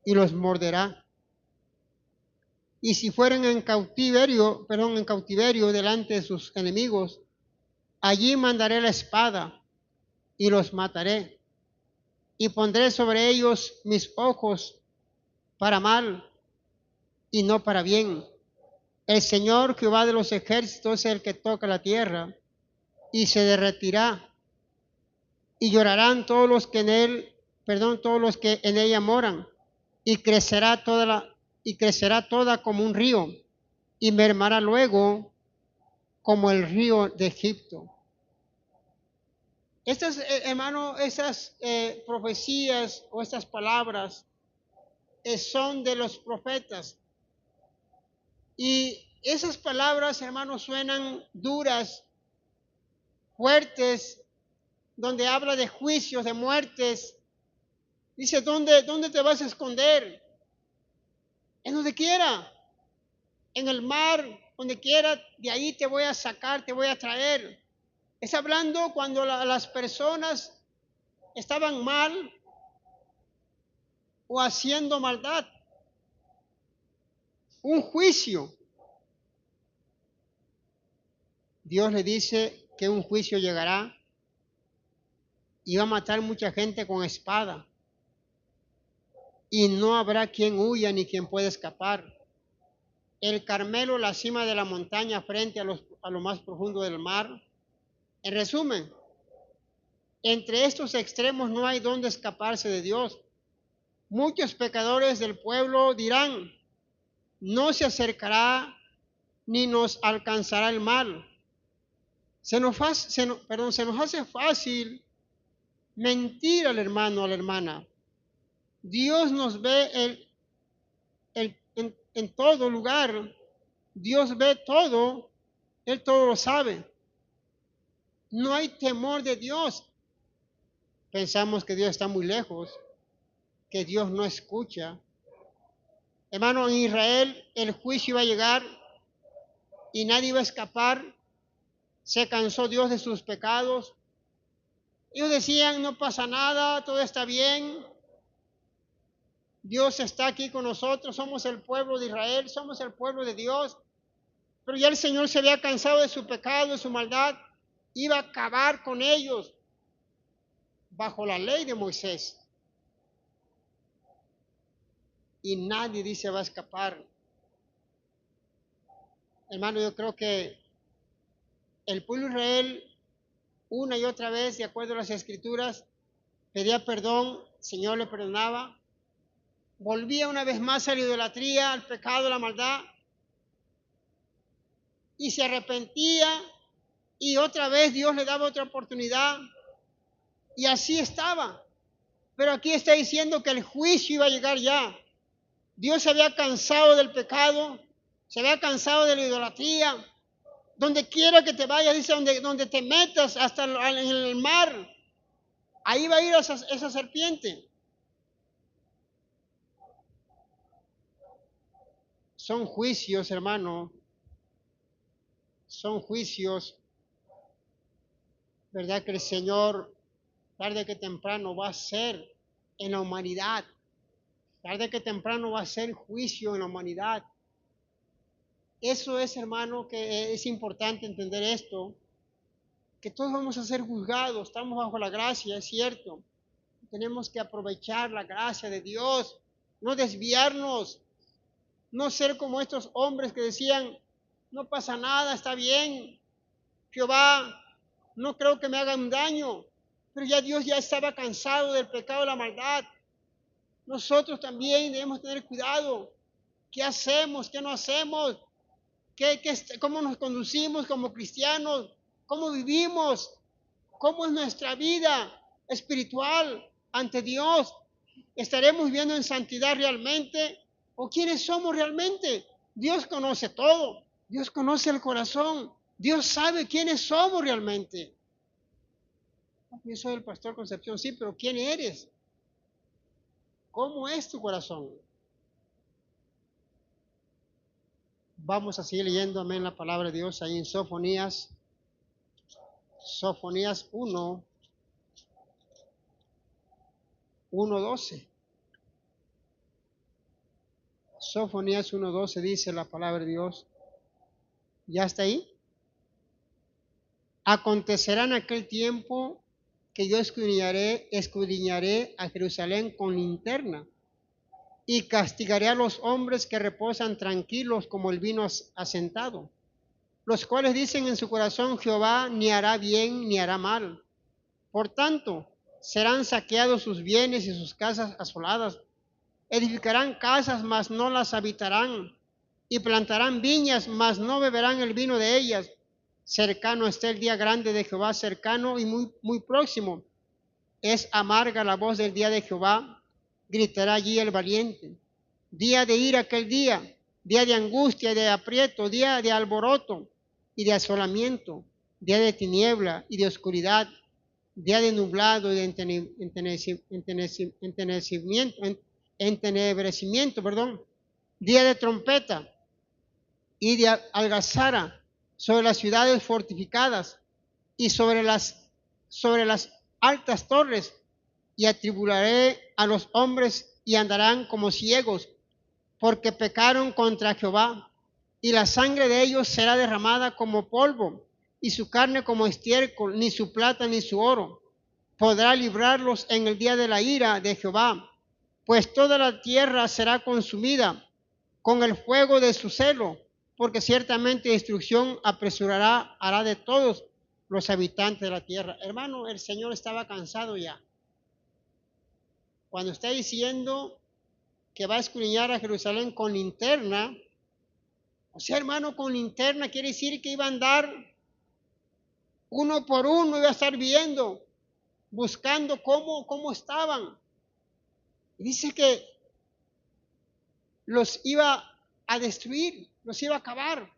y los morderá. Y si fueren en cautiverio delante de sus enemigos, allí mandaré la espada y los mataré. Y pondré sobre ellos mis ojos para mal y no para bien. El Señor Jehová de los ejércitos es el que toca la tierra y se derretirá. Y llorarán todos los que en ella moran, y crecerá toda como un río, y mermará luego como el río de Egipto. Estas, hermano, estas profecías o estas palabras son de los profetas. Y esas palabras, hermanos, suenan duras, fuertes, donde habla de juicios, de muertes. Dice, ¿dónde te vas a esconder? En donde quiera, en el mar, donde quiera, de ahí te voy a sacar, te voy a traer. Es hablando cuando las personas estaban mal o haciendo maldad. Un juicio. Dios le dice que un juicio llegará y va a matar mucha gente con espada. Y no habrá quien huya ni quien pueda escapar. El Carmelo, la cima de la montaña frente a lo más profundo del mar. En resumen, entre estos extremos no hay dónde escaparse de Dios. Muchos pecadores del pueblo dirán, no se acercará ni nos alcanzará el mal. Se nos hace fácil mentir al hermano o a la hermana. Dios nos ve en todo lugar. Dios ve todo. Él todo lo sabe. No hay temor de Dios. Pensamos que Dios está muy lejos, que Dios no escucha. Hermano, en Israel el juicio iba a llegar y nadie iba a escapar. Se cansó Dios de sus pecados. Ellos decían, no pasa nada, todo está bien. Dios está aquí con nosotros, somos el pueblo de Israel, somos el pueblo de Dios. Pero ya el Señor se había cansado de su pecado, de su maldad. Iba a acabar con ellos bajo la ley de Moisés. Y nadie dice va a escapar. Hermano, yo creo que el pueblo de Israel, una y otra vez, de acuerdo a las Escrituras, pedía perdón, el Señor le perdonaba. Volvía una vez más a la idolatría, al pecado, a la maldad. Y se arrepentía y otra vez Dios le daba otra oportunidad. Y así estaba. Pero aquí está diciendo que el juicio iba a llegar ya. Dios se había cansado del pecado, se había cansado de la idolatría. Donde quiera que te vayas, dice, donde te metas, hasta en el mar, ahí va a ir esa serpiente. Son juicios, hermano. Son juicios, ¿verdad? Que el Señor, tarde que temprano, va a hacer en la humanidad. Tarde que temprano va a hacer juicio en la humanidad. Eso es, hermano, que es importante entender esto, que todos vamos a ser juzgados, estamos bajo la gracia, es cierto. Tenemos que aprovechar la gracia de Dios, no desviarnos, no ser como estos hombres que decían, no pasa nada, está bien, Jehová, no creo que me haga un daño, pero ya Dios ya estaba cansado del pecado y la maldad. Nosotros también debemos tener cuidado. ¿Qué hacemos? ¿Qué no hacemos? ¿Cómo nos conducimos como cristianos? ¿Cómo vivimos? ¿Cómo es nuestra vida espiritual ante Dios? ¿Estaremos viviendo en santidad realmente? ¿O quiénes somos realmente? Dios conoce todo. Dios conoce el corazón. Dios sabe quiénes somos realmente. Yo soy el pastor Concepción, sí, pero ¿quién eres? ¿Cómo es tu corazón? Vamos a seguir leyendo, amén, la palabra de Dios ahí en Sofonías 1, 1:12. Sofonías 1:12 dice la palabra de Dios. ¿Ya está ahí? Acontecerá en aquel tiempo que yo escudriñaré a Jerusalén con linterna y castigaré a los hombres que reposan tranquilos como el vino asentado, los cuales dicen en su corazón, Jehová ni hará bien ni hará mal. Por tanto, serán saqueados sus bienes y sus casas asoladas. Edificarán casas, mas no las habitarán, y plantarán viñas, mas no beberán el vino de ellas. cercano está el día grande de Jehová, cercano y muy, muy próximo. Es amarga la voz del día de Jehová, gritará allí el valiente. Día de ira aquel día de angustia y de aprieto, día de alboroto y de asolamiento, día de tiniebla y de oscuridad, día de nublado y de entenebrecimiento, día de trompeta y de algazara sobre las ciudades fortificadas y sobre las altas torres, y atribularé a los hombres y andarán como ciegos, porque pecaron contra Jehová, y la sangre de ellos será derramada como polvo, y su carne como estiércol, ni su plata ni su oro podrá librarlos en el día de la ira de Jehová, pues toda la tierra será consumida con el fuego de su celo, porque ciertamente destrucción hará de todos los habitantes de la tierra. Hermano, el Señor estaba cansado ya. Cuando está diciendo que va a escudriñar a Jerusalén con linterna, o sea, hermano, con linterna quiere decir que iba a andar uno por uno, iba a estar viendo, buscando cómo estaban. Y dice que los iba a destruir, los iba a acabar.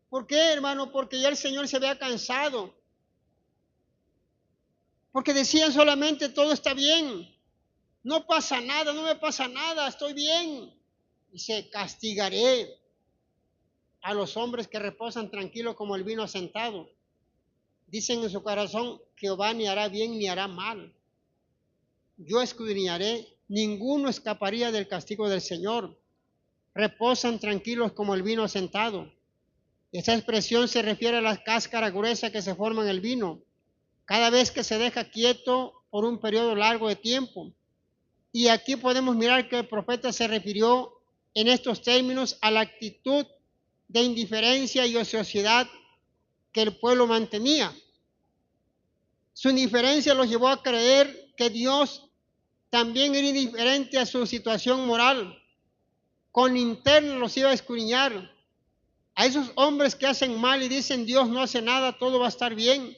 ¿Por qué, hermano? Porque ya el Señor se había cansado. Porque decían solamente todo está bien, no pasa nada, no me pasa nada, estoy bien. Dice, castigaré a los hombres que reposan tranquilos como el vino asentado. Dicen en su corazón, Jehová ni hará bien ni hará mal. Yo escudriñaré, ninguno escaparía del castigo del Señor. Reposan tranquilos como el vino asentado. Esta expresión se refiere a la cáscara gruesa que se forma en el vino, cada vez que se deja quieto por un periodo largo de tiempo. Y aquí podemos mirar que el profeta se refirió en estos términos a la actitud de indiferencia y ociosidad que el pueblo mantenía. Su indiferencia los llevó a creer que Dios también era indiferente a su situación moral. Con linterna los iba a escudriñar. A esos hombres que hacen mal y dicen Dios no hace nada, todo va a estar bien.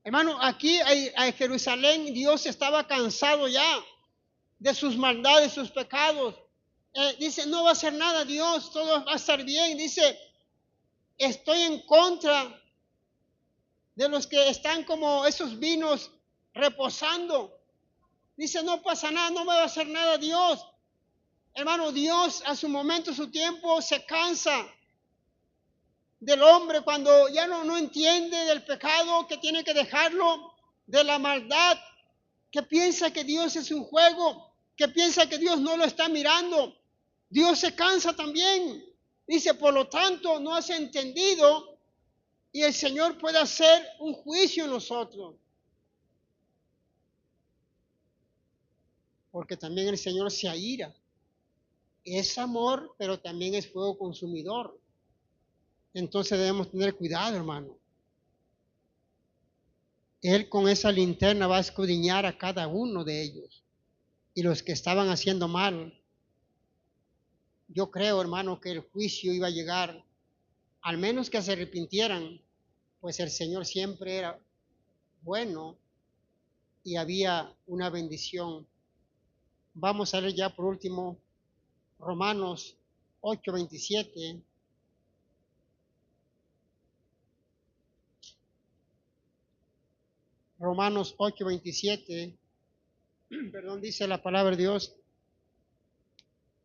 Hermano, aquí a Jerusalén Dios estaba cansado ya de sus maldades, sus pecados. Dice, no va a hacer nada Dios, todo va a estar bien. Dice, estoy en contra de los que están como esos vinos reposando. Dice, no pasa nada, no me va a hacer nada Dios. Hermano, Dios a su momento, su tiempo, se cansa del hombre cuando ya no entiende del pecado, que tiene que dejarlo, de la maldad, que piensa que Dios es un juego, que piensa que Dios no lo está mirando. Dios se cansa también. Dice, por lo tanto, no has entendido y el Señor puede hacer un juicio en nosotros. Porque también el Señor se aira. Es amor, pero también es fuego consumidor. Entonces debemos tener cuidado, hermano. Él con esa linterna va a escudriñar a cada uno de ellos. Y los que estaban haciendo mal, yo creo, hermano, que el juicio iba a llegar, al menos que se arrepintieran, pues el Señor siempre era bueno y había una bendición. Vamos a leer ya por último Romanos 8:27. Romanos 8:27, dice la palabra de Dios.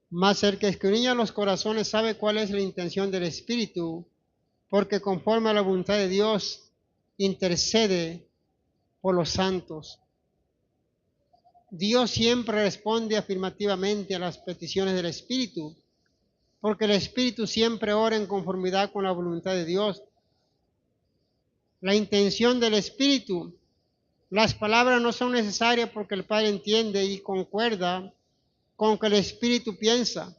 Mas el que escudriña los corazones sabe cuál es la intención del Espíritu, porque conforme a la voluntad de Dios intercede por los santos. Dios siempre responde afirmativamente a las peticiones del Espíritu, porque el Espíritu siempre ora en conformidad con la voluntad de Dios. La intención del Espíritu, las palabras no son necesarias porque el Padre entiende y concuerda con que el Espíritu piensa.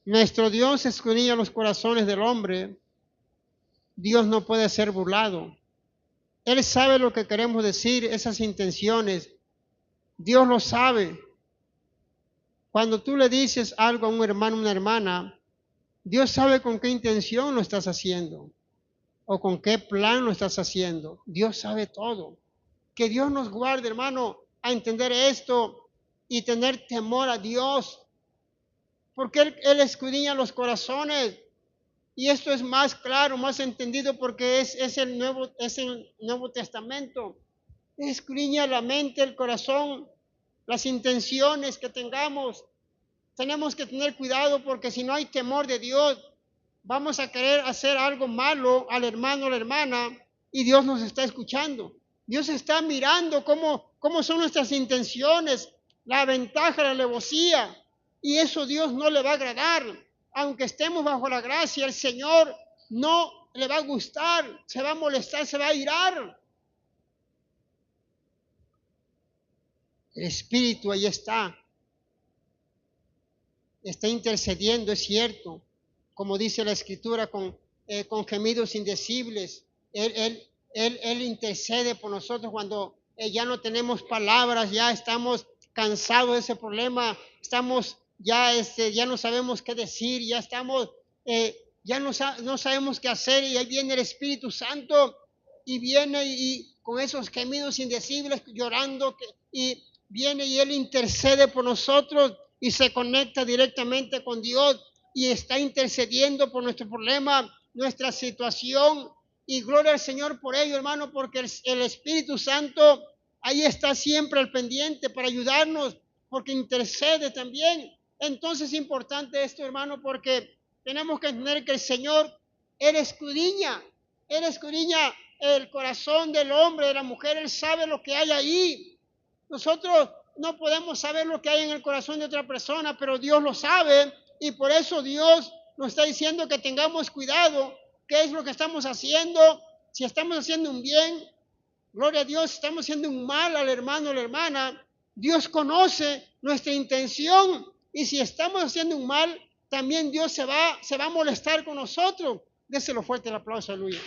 Nuestro Dios escudriña los corazones del hombre. Dios no puede ser burlado. Él sabe lo que queremos decir, esas intenciones. Dios lo sabe. Cuando tú le dices algo a un hermano o una hermana, Dios sabe con qué intención lo estás haciendo o con qué plan lo estás haciendo. Dios sabe todo. Que Dios nos guarde, hermano, a entender esto y tener temor a Dios, porque Él escudriña los corazones. Y esto es más claro, más entendido porque es el Nuevo Testamento. Escudriña la mente, el corazón, las intenciones que tengamos. Tenemos que tener cuidado porque si no hay temor de Dios, vamos a querer hacer algo malo al hermano o la hermana y Dios nos está escuchando. Dios está mirando cómo son nuestras intenciones, la ventaja, la alevosía, y eso Dios no le va a agradar. Aunque estemos bajo la gracia, el Señor no le va a gustar, se va a molestar, se va a irar. El Espíritu ahí está intercediendo, es cierto, como dice la Escritura, con gemidos indecibles. Él intercede por nosotros cuando ya no tenemos palabras, ya estamos cansados de ese problema, estamos ya no sabemos qué decir, ya estamos, ya no sabemos qué hacer, y ahí viene el Espíritu Santo y viene y con esos gemidos indecibles llorando, y viene y Él intercede por nosotros y se conecta directamente con Dios y está intercediendo por nuestro problema, nuestra situación. Y gloria al Señor por ello, hermano, porque el Espíritu Santo ahí está siempre al pendiente para ayudarnos, porque intercede también. Entonces es importante esto, hermano, porque tenemos que entender que el Señor, Él escudriña el corazón del hombre, de la mujer. Él sabe lo que hay ahí. Nosotros no podemos saber lo que hay en el corazón de otra persona, pero Dios lo sabe, y por eso Dios nos está diciendo que tengamos cuidado qué es lo que estamos haciendo, si estamos haciendo un bien, gloria a Dios, si estamos haciendo un mal al hermano o la hermana. Dios conoce nuestra intención, y si estamos haciendo un mal, también Dios se va a molestar con nosotros. Déselo fuerte el aplauso, aleluya.